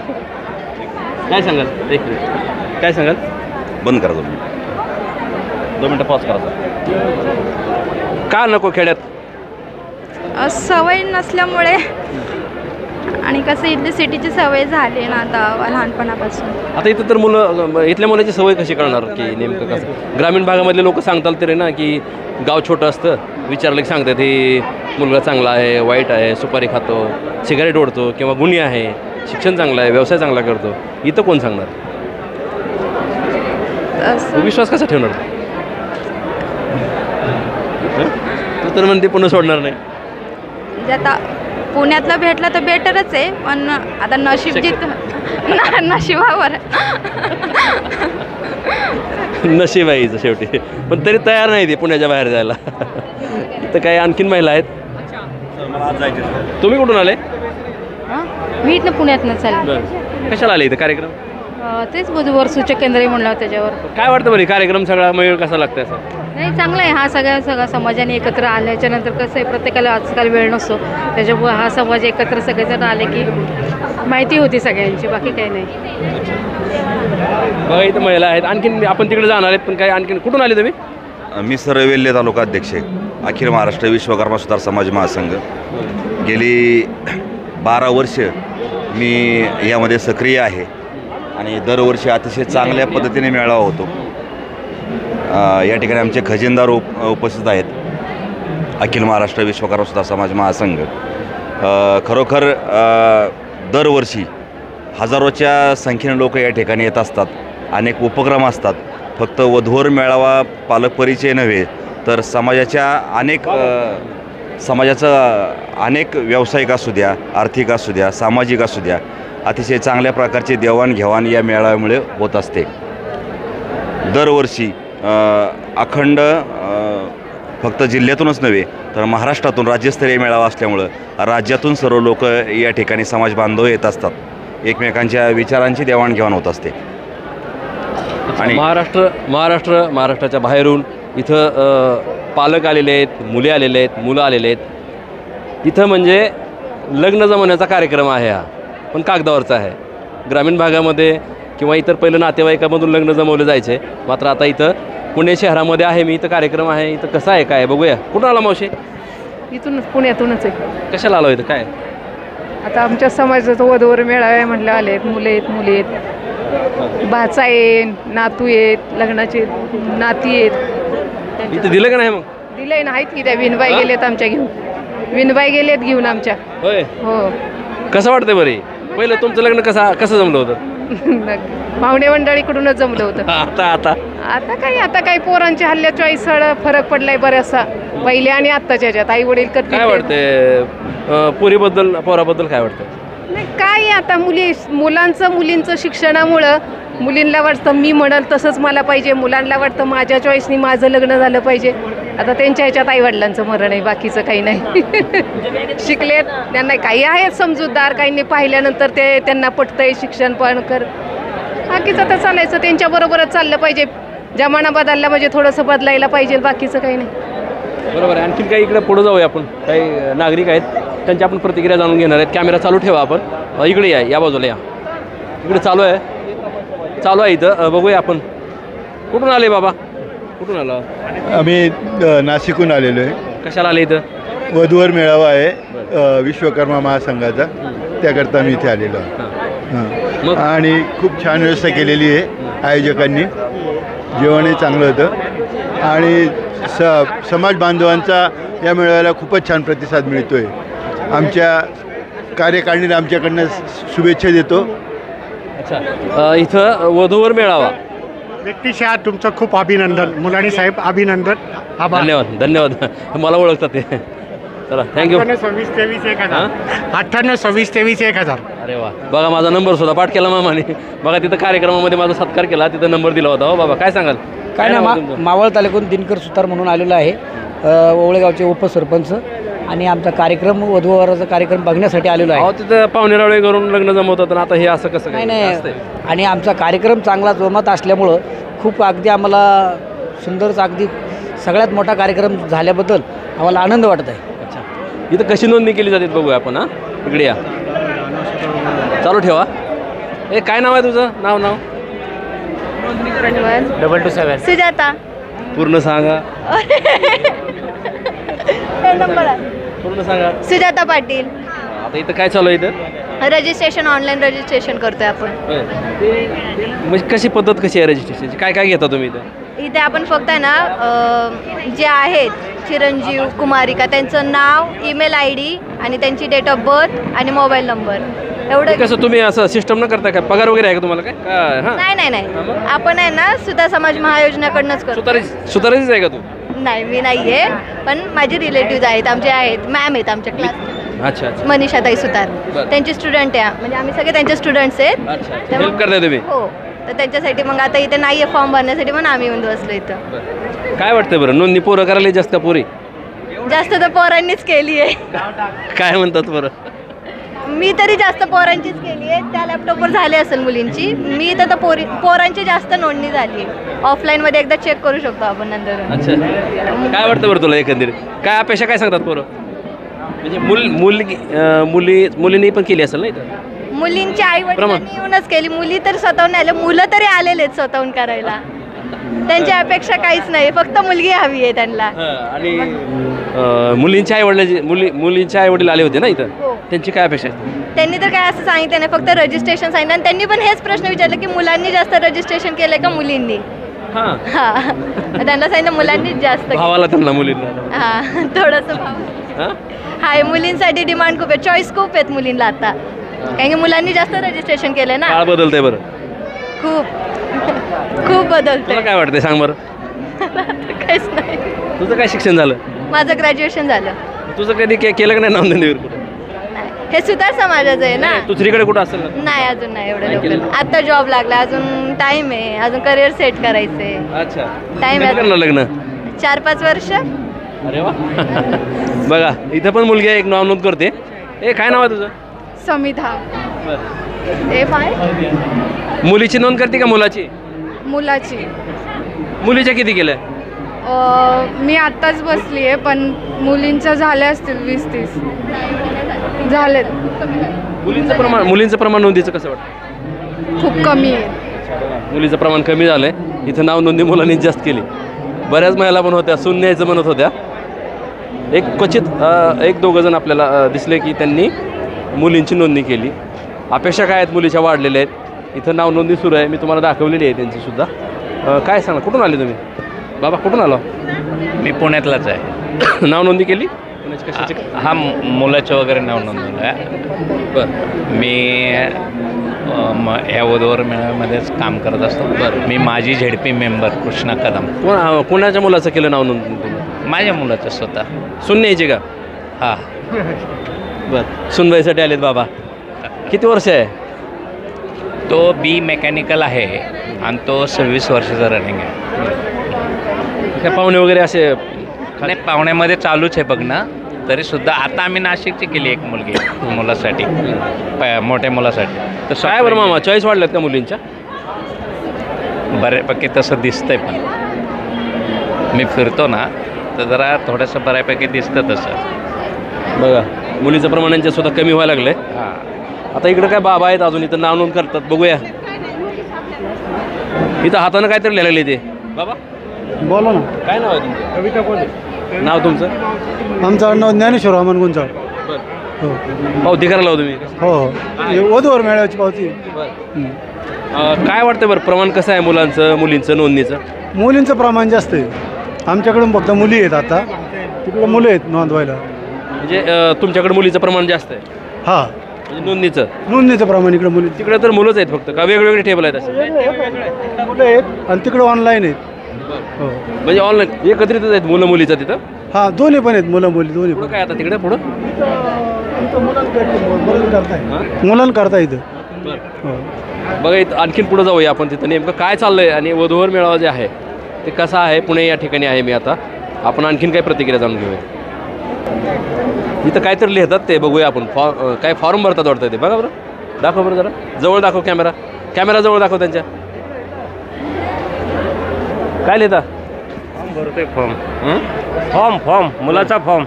काय सांगाल? एक मिनिट, काय सांगाल? बंद करा 2 मिनटं पॉज करा. का नको खेड्यात? सवय नसल्यामुळे, आणि कसं इथली सिटीची सवय झाली ना आता लहानपणापासून. आता इथं तर मुलं, इथल्या मुलाची सवय कशी कळणार की नेमकं कसं? ग्रामीण भागामधले लोक सांगताल तरी ना की गाव छोटं असतं, विचारलं की सांगतात हे मुलगा चांगला आहे, वाईट आहे, सुपारी खातो, सिगारेट ओढतो किंवा गुन्हे आहे, शिक्षण चांगलं आहे, व्यवसाय चांगला करतो. इथं कोण सांगणार? विश्वास कसा ठेवणार? तू तर म्हणते पुन्हा सोडणार नाही. म्हणजे आता पुण्यातलं भेटलं तर बेटरच आहे, पण आता नशीब नशिबावर नशीब आहे हिचं शेवटी. पण तरी तयार नाही ते पुण्याच्या बाहेर जायला. इथं काही आणखीन महिला आहेत. तुम्ही कुठून आले? मी इथनं पुण्यातनं चालेल. कशाला आले इथं कार्यक्रम? तेच बुधवार सूचक केंद्र म्हणलं त्याच्यावर. काय वाटतं बरं कार्यक्रम सगळा मेळ कसा लागतंय असं? नाही, चांगला आहे. हा सगळा समाजाने एकत्र आल्याच्या नंतर कसं आहे, प्रत्येकाला आजकाल वेळ नसतो, त्याच्यामुळे हा समाज एकत्र सगळेजण आले की माहिती होती सगळ्यांची, बाकी काही नाही. बघा इथं महिला आहेत, आणखीन आपण तिकडे जाणार आहेत, पण काय आणखीन कुठून आले तुम्ही? मी सरवेल्हे तालुका अध्यक्ष आहे, अखिल महाराष्ट्र विश्वकर्मा सुतार समाज महासंघ. गेली 12 वर्ष मी यामध्ये सक्रिय आहे आणि दरवर्षी अतिशय चांगल्या पद्धतीने मेळावा होतो. या ठिकाणी आमचे खजिनदार उपस्थित आहेत, अखिल महाराष्ट्र विश्वकर्मा सुतार समाज महासंघ. खरोखर दरवर्षी हजारोच्या संख्येने लोक या ठिकाणी येत असतात. अनेक उपक्रम असतात. फक्त वधूवर मेळावा पालक परिचय नव्हे, तर समाजाचं अनेक व्यावसायिक असू द्या, आर्थिक असू द्या, सामाजिक असू द्या, अतिशय चांगल्या प्रकारचे देवाणघेवाण या मेळाव्यामुळे होत असते. दरवर्षी अखंड फक्त जिल्ह्यातूनच नव्हे तर महाराष्ट्रातून राज्यस्तरीय मेळावा असल्यामुळं राज्यातून सर्व लोक या ठिकाणी समाज बांधव येत असतात. एकमेकांच्या विचारांची देवाणघेवाण होत असते. आणि महाराष्ट्राच्या बाहेरून इथं पालक आलेले आहेत, मुले आलेले आहेत, मुलं आलेले आहेत. इथं म्हणजे लग्न जमवण्याचा कार्यक्रम आहे हा, पण कागदावरचा आहे. ग्रामीण भागामध्ये किंवा इतर पहिलं नातेवाईकामधून लग्न जमवले जायचे, मात्र आता इथं पुणे शहरामध्ये आहे मी, इथं कार्यक्रम आहे. इथं कसं आहे काय बघूया. कुठून आला मावशी? इथून पुण्यातूनच आहे. कशाला आलो इथं? काय आता आमच्या समाजाचा वधूवर मेळावा आहे म्हटलं, आले आहेत, मुले आहेत, मुली आहेत, भाचा आहे, नातू आहेत, लग्नाचे नाती आहेत. इथं दिलं का नाही? मग दिलंय ना, आहेत की त्या विनबाई गेलेत आमच्या घेऊन. विनबाई गेलेत घेऊन आमच्या. होय. हो. कसं वाटतंय बरे? पहिलं तुमचं लग्न कसं जमलं होतं? पाहुणे मंडळीकडूनच जमलं होतं. आता काही पोरांच्या हल्ल्या चॉईस फरक पडलाय बऱ्याचसा, पहिले आणि आत्ताच्या ह्याच्यात. आई वडील काय वाटतंय पोरीबद्दल, पोराबद्दल काय वाटतं? नाही काय, आता मुलींचं शिक्षणामुळं मुलींना वाटतं मी म्हणाल तसंच मला पाहिजे, मुलांना वाटतं माझ्या चॉईसनी माझं लग्न झालं पाहिजे. आता त्यांच्या ह्याच्यात आईवडिलांचं मरण आहे, बाकीचं काही नाही. शिकलेत, त्यांना काही आहेत समजूतदार, काहींनी पाहिल्यानंतर ते त्यांना पटतंय शिक्षण पण कर, बाकीचं तर चालायचं त्यांच्याबरोबरच चाललं पाहिजे. जमाना बदलला म्हणजे थोडंसं बदलायला पाहिजे, बाकीचं काही नाही. बरोबर आहे. आणखीन काही इकडे पुढे जाऊया आपण. काही नागरिक आहेत, त्यांची आपण प्रतिक्रिया जाणून घेणार आहेत. कॅमेरा चालू ठेवा आपण. इकडे या बाजूला या. इकडे चालू आहे इथं. बघूया आपण. कुठून आले बाबा? कुठून आला? आम्ही नाशिकहून आलेलो आहे. कशाला आले इथं? वधूवर मेळावा आहे विश्वकर्मा महासंघाचा, त्याकरता मी इथे आलेलो आहे. आणि खूप छान व्यवस्था केलेली आहे आयोजकांनी. जेवणही चांगलं होतं आणि समाज बांधवांचा या मेळाव्याला खूपच छान प्रतिसाद मिळतो आहे. आमच्या कार्यकारिणीला आमच्याकडनं शुभेच्छा देतो. अच्छा, इथं वधूवर मेळावा. व्यक्तिशः तुमचं खूप अभिनंदन. मुलानी साहेब अभिनंदन. आभार. धन्यवाद धन्यवाद. मला ओळखतात ते. चला थँक्यू. 9826231000. 9826231000. अरे वा, बघा माझा नंबर सुद्धा पाठ केला मामाने. बघा तिथं कार्यक्रमामध्ये माझा सत्कार केला, तिथं नंबर दिला होता. हो बाबा, काय सांगाल? काय नाही, मावळ तालुक्यातून दिनकर सुतार म्हणून आलेलो आहे, ओवळेगावचे उपसरपंच. आणि आमचा कार्यक्रम वधूवराचा कार्यक्रम बघण्यासाठी आलेलो आहे. तिथं पाहुणेरावळे करून लग्न जमवतात आणि आता हे असं कसं काय? नाही. आणि आमचा कार्यक्रम चांगला जोमात असल्यामुळं खूप अगदी आम्हाला सुंदरच, अगदी सगळ्यात मोठा कार्यक्रम झाल्याबद्दल आम्हाला आनंद वाटत आहे. अच्छा, इथं कशी नोंदणी केली जाते बघूया आपण. हां, इकडे या, चालू ठेवा. काय नाव आहे तुझं? नाव 227 सुजाता. पूर्ण सांगा. पूर्ण सांगा. सुजाता पाटील. आता इथं काय चालू आहे? इथं रजिस्ट्रेशन, ऑनलाईन रजिस्ट्रेशन करतोय आपण. म्हणजे कशी पद्धत कशी आहे रजिस्ट्रेशनची? काय काय घेता तुम्ही इथं? इथे आपण फक्त आहे ना, जे आहेत चिरंजीव कुमारिका, त्यांचं नाव, ईमेल ID आणि त्यांची डेट ऑफ बर्थ आणि मोबाईल नंबर, एवढं. कसं तुम्ही असं सिस्टम न करता? काय पगार वगैरे आहे का तुम्हाला? काय? नाही. आपण आहे ना सुधा समाज महायोजनेकडनंच करतो. सुतारीच आहे का तू? नाही, मी नाही आहे, पण माझे रिलेटिव्ह आहेत, आमचे आहेत, मॅम आहेत आमच्या क्लास. अच्छा. मनीषाताई सुतार, त्यांची स्टुडंट आहे. म्हणजे आम्ही सगळे त्यांचे स्टुडंट्स आहेत. हेल्प करताय तुम्ही? हो. तर त्यांच्यासाठी मग आता इथे नाही आहे फॉर्म भरण्यासाठी, म्हणून आम्ही येऊन बसलो इथं. काय वाटतं बरं, नोंदणी पोरं करायला जास्त का पोरी? जास्त तर पोरांनीच केली आहे. काय म्हणतात बरं? मी तरी जास्त पोरांचीच केली आहे. त्या लॅपटॉपवर झाली असेल मुलींची. मी तर पोरांची जास्त नोंदणी झाली आहे. ऑफलाईनमध्ये एकदा चेक करू शकतो आपण नंतर. अच्छा, काय वाटतं बरं तुला एकंदरीत? काय अपेक्षा काय सांगतात पोरं? म्हणजे मुलींनी पण केली असेल ना इथं? मुलींची आई वडिलांनी येऊनच केली. मुली तर स्वतःहून आले, मुलं तरी आलेले आहेत स्वतःहून करायला. त्यांची अपेक्षा काहीच नाही, फक्त मुलगी हवी आहे त्यांना. आणि मुलींच्या आई वडील आले होते ना इथं, त्यांची काय अपेक्षा आहे? त्यांनी तर काय असं सांगितलं नाही, फक्त रजिस्ट्रेशन सांगितलं. आणि त्यांनी पण हेच प्रश्न विचारले की मुलांनी जास्त रजिस्ट्रेशन केलंय का मुलींनी? हा, त्यांना सांगितलं मुलांनीच जास्त. भावाला त्यांना मुलींना? हा, थोडंसं भाव हाय. मुलींसाठी डिमांड खूप आहे, चॉईस खूप आहेत मुलींना आता, कारण की मुलांनी जास्त रजिस्ट्रेशन केलंय ना. काळ बदलतंय बरं, खूप बदलतंय. तुला काय वाटतंय सांग बरं? काहीच नाही. तुझं काय शिक्षण झालं? माझं ग्रॅज्युएशन झालं. तुझं कधी केलं का नाही नोंदणीवर कुठं? हे सुतार समाजाचं आहे ना. दुसरीकडे कुठं असेल ना? नाही, अजून नाही एवढं लवकर. आता जॉब लागला, अजून टाइम आहे, अजून करिअर सेट करायचंय. अच्छा, टाइम आहे. लग्न 4-5 वर्ष. अरे वा. बघा इथं पण मुलगी एक नाव नोंद करते. काय नाव आहे तुझं? समिधा. मुलीची नोंद करते का मुलाची? मुलाची. मुलीच्या किती केल्या? मी आत्ताच बसली आहे, पण मुलींच्या झाल्या असतील 20-30 झालेत. मुलींचं प्रमाण नोंदीचं कसं वाटतं? खूप कमी आहे. मुलीचं प्रमाण कमी झालंय. इथं नाव नोंदणी मुलांनी जास्त केली. बऱ्याच महिला पण होत्या, सून न्यायचं म्हणत होत्या. एक क्वचित 1-2 जण आपल्याला दिसले की त्यांनी मुलींची नोंदणी केली. अपेक्षा काय आहेत मुलीच्या वाढलेल्या आहेत. इथं नाव नोंदणी सुरू आहे, मी तुम्हाला दाखवलेली आहे त्यांची सुद्धा. काय सांगा, कुठून आले तुम्ही? बाबा कुठून आलो? मी पुण्यातलाच आहे. नाव नोंदणी केली? हा, मुलाचं वगैरे नाव नोंदवलं आहे. बरं. मी ह्या वधूवर मेळाव्यामध्येच काम करत असतो. बरं. मी माझी ZP मेंबर कृष्णा कदम. कोणाच्या मुलाचं केलं नाव नोंदणी तुम्ही? माझ्या मुलाचं स्वतः. सून न्यायची का? हा. बरं. सूनबाईसाठी आलेत बाबा. किती वर्ष आहे? तो B मेकॅनिकल आहे आणि तो 26 वर्षाचा रनिंग आहे. काय पाहुणे वगैरे असे? नाही, पाहुण्यामध्ये चालूच आहे बघणं. तरीसुद्धा आता आम्ही नाशिकची केली एक मुलगी मुलासाठी, मोठ्या मुलासाठी. तर काय बरं मामा, चॉईस वाढल्यात का मुलींच्या? बऱ्यापैकी तसं दिसतंय, पण मी फिरतो ना तर जरा थोडंसं बऱ्यापैकी दिसतं तसं. बघा मुलीचं प्रमाण यांच्या सुद्धा कमी व्हायला लागलंय. आता इकडं काय बाबा आहेत अजून, इथं नाव नोंद करतात. बघूया इथं हातानं काहीतरी लिहायला लागले ते बाबा. बोला ना. काय नाव आहे तुमचं? कविता कोण नाव तुमचं? आमचं नाव ज्ञानेश्वर हनुमान गुंजाळ. हो. पावती करायला हो तुम्ही? हो वधूवर मेळाव्याची पावती. काय वाटतं बरं प्रमाण कसं आहे मुलांचं मुलींचं नोंदणीचं? मुलींचं प्रमाण जास्त आहे. आमच्याकडून फक्त मुली आहेत आता, तिकडे मुलं आहेत नोंदवायला. म्हणजे तुमच्याकडे मुलीचं प्रमाण जास्त आहे? हां. म्हणजे नोंदणीचं प्रमाण इकडे मुली. तिकडे तर मुलंच आहेत फक्त का वेगवेगळे टेबल आहेत असे? मुलं आहेत आणि तिकडे ऑनलाईन आहेत. हो. म्हणजे ऑनलाईन एकत्रितच आहेत मुलं मुलीचं तिथं? हां दोन्ही पण आहेत, मुलं मुली दोन्ही पण. काय आता तिकडे पुढं मुलांकरता इथं. बघा इथं आणखीन पुढं जाऊया आपण. तिथं नेमकं काय चाललंय आणि वधूवर मेळावा जे आहे ते कसं आहे. पुणे या ठिकाणी आहे मी आता. आपण आणखीन काय प्रतिक्रिया जाणून घेऊया. इथं काहीतरी लिहितात ते बघूया आपण. काय फॉर्म भरतात वाटतं ते. बघा बरं, दाखव बरं जरा जवळ दाखव. कॅमेरा जवळ दाखव त्यांच्या. काय लिहिता? भरतोय फॉर्म मुलाचा फॉर्म.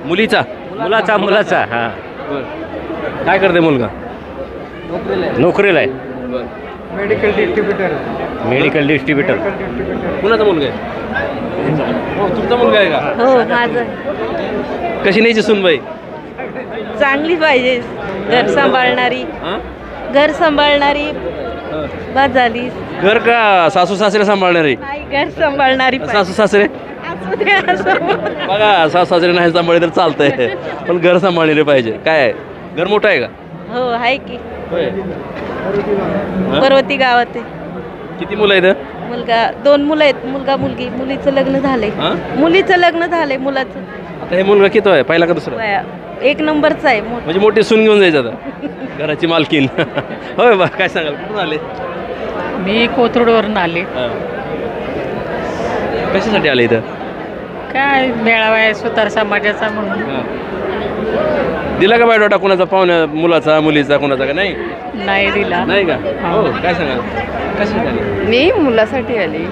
मुलीचा? मुलाचा हां. काय करते मुलगा? नोकरीला आहे. Medical distributor. कुणाचा मुलगा आहे? हो तुमचा मुलगा आहे का? हो माझं. कशी न्यायची सुनबाई? चांगली पाहिजे, घर सांभाळणारी. घर सांभाळणारी बस झाली. घर का सासू सासरे सांभाळणारी? घर सांभाळणारी. सासू सासरे बघा, सासू सासरे नाही सांभाळले तर चालतंय, पण घर सांभाळणारे पाहिजे. काय आहे, घर मोठं आहे का? हो आहे की. पर्वती गावात आहे. किती मुलं आहेत? मुलगा 2 मुलं आहेत, मुलगा मुलगी. मुलीचं लग्न झालंय. मुलीचं लग्न झालंय. मुलाचं आता हे मुलगा किती आहे, पहिला का दुसरा? 1 नंबरचा आहे. म्हणजे मोठी सून घेऊन जायचं आता, घराची मालकीन. होय बा, काय सांगाल, कुठून आले? मी कोथरूडवरून आले. कशासाठी आले इथं? काय मेळावा आहे सुतार समाजाचा म्हणून. दिला का बायोडाटा कोणाचा, पाहुण्या मुलाचा मुलीचा कोणाचा? का नाही? नाही दिला. नाही का? हो. काय सांगाल, कशासाठी आले? मी मुलासाठी आली.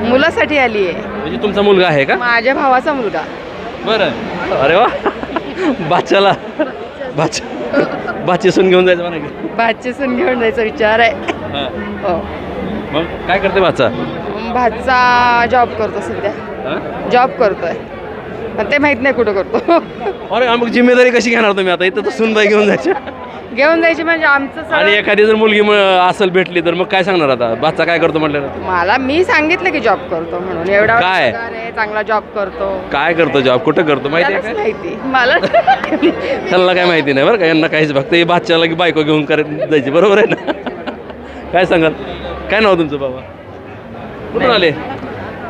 मुलासाठी आली आहे. म्हणजे तुमचा मुलगा आहे का? माझ्या भावाचा मुलगा. बरं. अरे वा, बाच्याला बाची सून घेऊन जायचं म्हणा की. भाची सून घेऊन जायचा विचार आहे. हो. मग काय करते भाचा? भाचा जॉब करतो सध्या. जॉब करतोय, पण ते माहित नाही कुठं करतो. अरे मग जिम्मेदारी कशी घेणार तुम्ही आता? इथं तर सूनबाई घेऊन जायची. घेऊन जायची म्हणजे आमचं. आणि एखादी जर मुलगी असेल भेटली तर मग काय सांगणार आता? भाचा काय करतो म्हटलं? मी सांगितलं की जॉब करतो म्हणून. एवढा काय चांगला जॉब करतो. काय करतो जॉब, कुठं करतो माहिती आहे? माहिती मला. त्यांना काय माहिती नाही बरं का, यांना काहीच. फक्त हे भाच्याला की बायको घेऊन करत जायची. बरोबर आहे ना? काय सांगाल, काय नाव तुमचं बाबा? कुठून आले?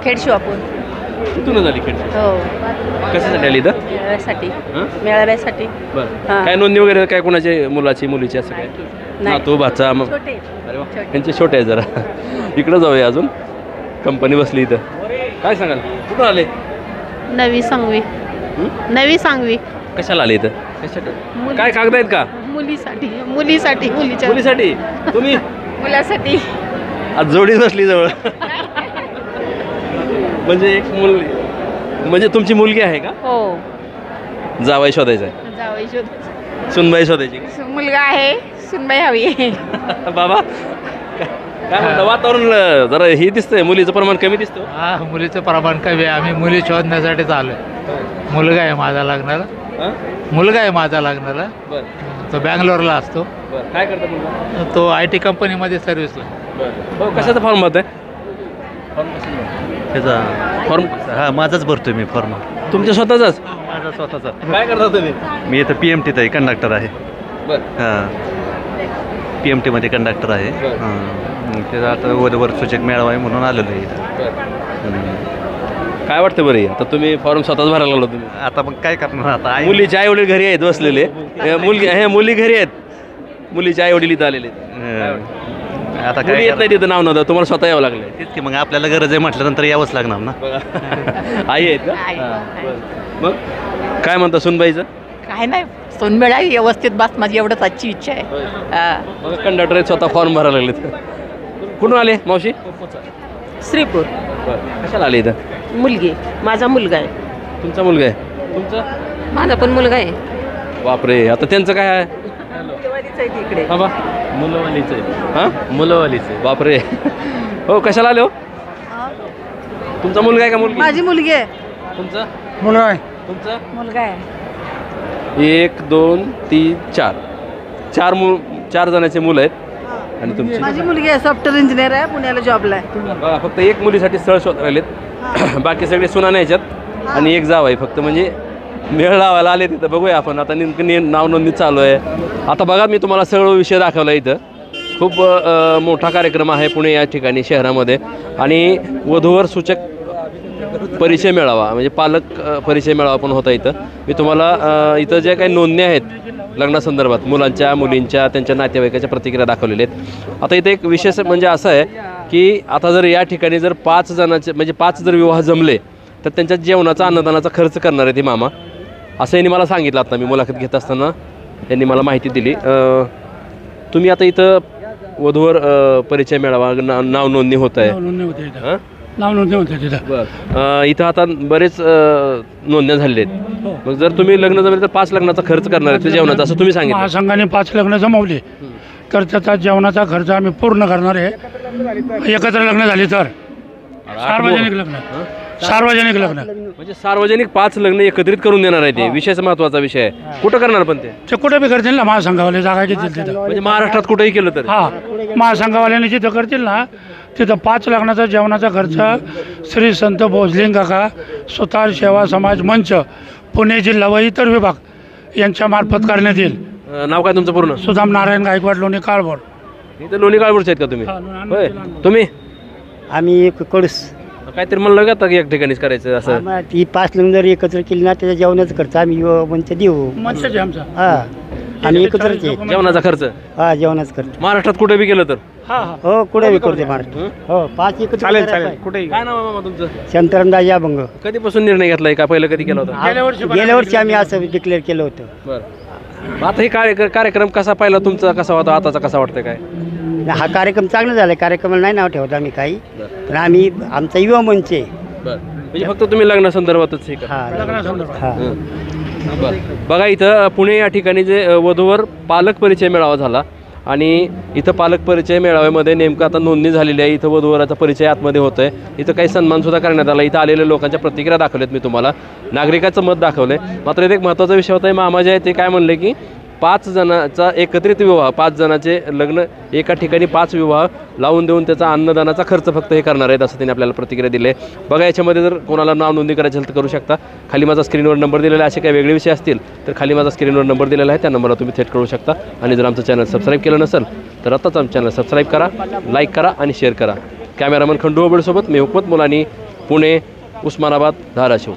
खेडशिवापूर. कुठून झाली खेड? हो. कशासाठी आली इथं? मेळाव्यासाठी. बरं. काय नोंदणी वगैरे काय कोणाची, मुलाची मुलीची असं काय? नातू भाचा? मग अरे वा, यांचे छोटे आहे जरा. इकडं जाऊया अजून. कंपनी बसली इथं. काय सांगाल, कुठून आले? नवी सांगवी. कशाला आले इथं? कशासाठी? काय कागद आहेत का? मुलीसाठी. मुलीसाठी? तुम्ही? मुलासाठी. आज जोडी बसली जवळ. म्हणजे एक म्हणजे तुमची मुलगी आहे का? हो. जावाई शोधायचा आहे? जावई शोधायची. सुनबाई शोधायची? मुलगा आहे, सुनबाई हवी आहे. बाबा काय म्हणता, वातावरण जरा हे दिसतंय, मुलीचं प्रमाण कमी दिसतं. हा, मुलीचं प्रमाण कमी आहे. आम्ही मुली शोधण्यासाठीच आलोय. मुलगा आहे माझा लग्नाला. तो बँगलोरला असतो. काय करतो मुलगा? तो IT कंपनीमध्ये सर्व्हिसला. कशाचा फॉर्म भरताय? त्याचा फॉर्म माझाच भरतोय मी फॉर्म. तुमच्या स्वतःचाच? माझा स्वतःचा. काय करता तुम्ही? मी इथं PMTत आहे, कंडक्टर आहे. हां, PMT मध्ये कंडक्टर आहे. त्याचा आता वधूवर सूचक मेळावा आहे म्हणून आलेलो आहे इथं. काय वाटतं बरं? आता तुम्ही फॉर्म स्वतःच भरायला लागलो तुम्ही. आता मग काय करणार? आता मुलीचे आई वडील घरी आहेत बसलेले. मुली घरी आहेत, मुलीचे आई वडील इथं आलेले आहेत. आता काय येत नाही तिथं, नाव नव्हतं, तुम्हाला स्वतः यावं लागलं. तेच की, मग आपल्याला गरज आहे म्हटल्यानंतर यावंच लागणार ना. आई आहेत का? मग काय म्हणता सुनबाईचं? काय नाही, सोनमेळा व्यवस्थित बस, माझी एवढंच आजची इच्छा आहे. कंडक्टर आहेत, स्वतः फॉर्म भरायला लागलेत. कुठून आले मावशी? श्रीपूर. कशाला आले इथं? मुलगी. माझा मुलगा आहे. तुमचा मुलगा आहे? तुमचा? माझा पण मुलगा आहे. बापरे, आता त्यांचं काय आहे? तिकडे मुलंवालीच आहे. हां, मुलंवालीच आहे. बापरे. हो, कशाला आले हो? तुमचा मुलगा आहे का मुलगी? माझी मुलगी आहे. तुमचा मुलगा आहे. तुमचा मुलगा आहे. 1 2 3 4 4 जणांचे मुलं आहेत आणि तुमची माझी मुलगी आहे, सॉफ्टवेअर इंजिनियर आहे, पुण्याला जॉबला आहे. बघा, फक्त एक मुलीसाठी स्थळ शोध राहिलेत. बाकी सगळे सुना न्यायच्यात आणि एक जाव आहे फक्त, म्हणजे मेळ लावायला आले तिथं. बघूया आपण आता नेमकं नाव नोंदणी चालू आहे. आता बघा मी तुम्हाला सगळं विषय दाखवला इथं. खूप मोठा कार्यक्रम आहे पुणे या ठिकाणी शहरामध्ये आणि वधूवर सूचक परिचय मेळावा म्हणजे पालक परिचय मेळावा पण होता इथं. मी तुम्हाला इथं ज्या काही नोंदणी आहेत लग्नासंदर्भात मुलांच्या मुलींच्या त्यांच्या नातेवाईकाच्या प्रतिक्रिया दाखवलेल्या आहेत. आता इथे एक विशेष म्हणजे असं आहे की आता जर या ठिकाणी जर 5 जणांचे म्हणजे 5 जर विवाह जमले तर त्यांच्या जेवणाचा अन्नदानाचा खर्च करणार आहे ती मामा, असं यांनी मला सांगितलं. आता मी मुलाखत घेत असताना यांनी मला माहिती दिली. तुम्ही आता इथं वधूवर परिचय मेळावा नाव नोंदणी होत आहे. नाव नोंदणी होते तिथं. इथं आता बरेच नोंदण्या झालेल्या आहेत. मग जर तुम्ही लग्न जमले तर 5 लग्नाचा खर्च करणार आहे जेवणाचा, असं तुम्ही सांगितलं. महासंघाने 5 लग्न जमवले तर त्याचा जेवणाचा खर्च आम्ही पूर्ण करणार आहे. एकत्र लग्न झाले तर सार्वजनिक लग्न. सार्वजनिक लग्न म्हणजे सार्वजनिक 5 लग्न एकत्रित करून देणार आहे. ते विषयाचा महत्त्वाचा विषय आहे. कुठं करणार पण ते कुठे बी करतील ना, महासंघावाले जागा घेतील तिथं. म्हणजे महाराष्ट्रात कुठेही केलं तर हां, महासंघावाल्याने जिथं करतील ना तिथं 5 लग्नाचा जेवणाचा खर्च श्री संत भोजलिंग काका सुतार सेवा समाज मंच पुणे जिल्हा व इतर विभाग यांच्या मार्फत करण्यात येईल. नाव काय तुमचं पूर्ण? सुदाम नारायण गायकवाड, लोणी काळभोर. इथं लोणी काळभोरचे आहेत का तुम्ही? होय. तुम्ही? आम्ही कडूस. काहीतरी म्हणलं का एक ठिकाणीच करायचं असं? ती 5 लग्न जर एकत्र केली ना त्याच्या जेवणाचा खर्च आम्ही मंच देऊ. मंच आमचा. हां, आणि एकत्रच आहे जेवणाचा खर्च. हां, जेवणाचा खर्च महाराष्ट्रात कुठे बी केलं तर? हो, कुठे बी करते महाराष्ट्र. हो, 5 एकत्र चालेल. कुठे? काय नाव आहे मामा तुमचं? शंतरामदास अभंग. कधीपासून निर्णय घेतलाय का पहिलं कधी केला होता? गेल्या वर्षी आम्ही असं डिक्लेअर केलं होतं. बरं. आता हे कार्यक्रम कसा पाहिला तुमचा, कसा होता, आताचा कसा वाटतंय काय? हा कार्यक्रम चांगला झाला. कार्यक्रमाला नाही नाव ठेवत आम्ही काही, पण आम्ही आमचा युवा मंच आहे. म्हणजे फक्त तुम्ही लग्नासंदर्भातच हे करा. बघा इथं पुणे या ठिकाणी जे वधूवर पालक परिचय मेळावा झाला आणि इथं पालक परिचय मेळाव्यामध्ये नेमकं आता नोंदणी झालेली आहे. इथं वधूवराचा परिचय आतमध्ये होत आहे. इथं काही सन्मानसुद्धा करण्यात आला. इथं आलेल्या लोकांच्या प्रतिक्रिया दाखवल्यात मी तुम्हाला, नागरिकाचं मत दाखवलं आहे. मात्र इथे एक महत्त्वाचा विषय होता. मामा जे आहे ते काय म्हणले की 5 जणांचा एकत्रित विवाह, 5 जणांचे लग्न एका ठिकाणी 5 विवाह लावून देऊन त्याचा अन्नदानाचा खर्च फक्त हे करणार आहेत, असं त्यांनी आपल्याला प्रतिक्रिया दिली आहे. बघा याच्यामध्ये जर कोणाला नाव नोंदणी करायची असेल तर करू शकता. खाली माझा स्क्रीनवर नंबर दिलेला आहे. असे काही वेगळे विषय असतील तर खाली माझा स्क्रीनवर नंबर दिलेला आहे, त्या नंबरला तुम्ही थेट करू शकता. आणि जर आमचं चॅनल सबस्क्राईब केलं नसेल तर आत्ताच आमचं चॅनल सबस्क्राईब करा, लाईक करा आणि शेअर करा. कॅमेरामन खंडू ओबळसोबत मी हुकमत मुलानी, पुणे, उस्मानाबाद, धाराशिव.